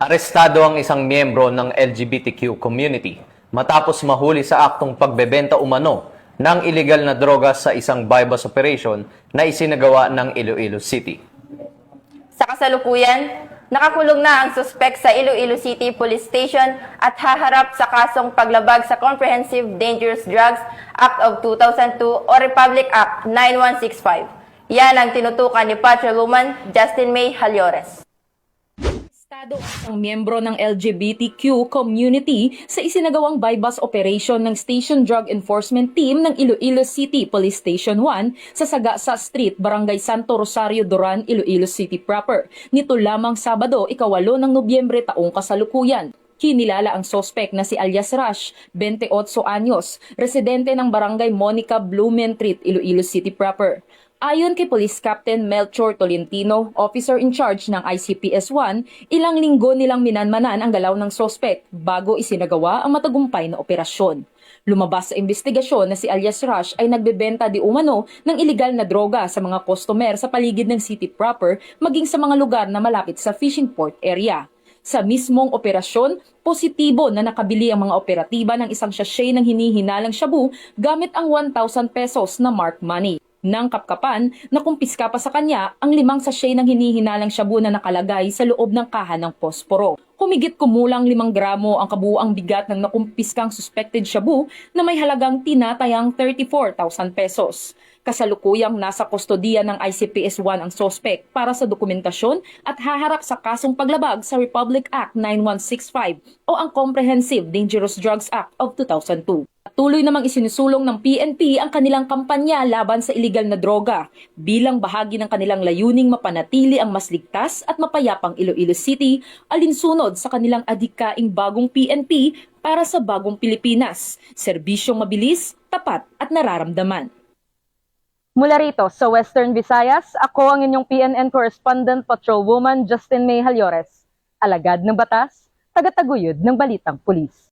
Arestado ang isang miyembro ng LGBTQ community matapos mahuli sa aktong pagbebenta umano ng iligal na droga sa isang bypass operation na isinagawa ng Iloilo City. Sa kasalukuyan, nakakulong na ang suspek sa Iloilo City Police Station at haharap sa kasong paglabag sa Comprehensive Dangerous Drugs Act of 2002 o Republic Act 9165. Yan ang tinutukan ni Patrolwoman Justin May Halyores. Ang miyembro ng LGBTQ community sa isinagawang bypass operation ng Station Drug Enforcement Team ng Iloilo City Police Station 1 sa Sagasa Street, Barangay Santo Rosario, Duran, Iloilo City proper. Nito lamang Sabado, 8 ng Nobyembre taong kasalukuyan. Kinilala ang sospek na si alias Rush, 28 anyos, residente ng Barangay Monica Blumentritt, Iloilo City proper. Ayon kay Police Captain Melchor Tolentino, officer in charge ng ICPS-1, ilang linggo nilang minanmanan ang galaw ng sospek bago isinagawa ang matagumpay na operasyon. Lumabas sa investigasyon na si alias Rush ay nagbebenta di umano ng iligal na droga sa mga customer sa paligid ng city proper maging sa mga lugar na malapit sa fishing port area. Sa mismong operasyon, positibo na nakabili ang mga operatiba ng isang sachet ng hinihinalang shabu gamit ang 1,000 pesos na marked money. Nang kapkapan, nakumpiska pa sa kanya ang 5 sachet ng hinihinalang shabu na nakalagay sa loob ng kaha ng posporo. Humigit kumulang 5 gramo ang kabuuang bigat ng nakumpiskang suspected shabu na may halagang tinatayang 34,000 pesos. Kasalukuyang nasa kustodiya ng ICPS-1 ang sospek para sa dokumentasyon at haharap sa kasong paglabag sa Republic Act 9165 o ang Comprehensive Dangerous Drugs Act of 2002. Tuloy namang isinusulong ng PNP ang kanilang kampanya laban sa iligal na droga bilang bahagi ng kanilang layuning mapanatili ang mas ligtas at mapayapang Iloilo City alinsunod sa kanilang adhikaing bagong PNP para sa bagong Pilipinas, serbisyong mabilis, tapat at nararamdaman. Mula rito sa Western Visayas, ako ang inyong PNN correspondent Patrolwoman Justin May Halyores, alagad ng batas, tagataguyod ng balitang pulis.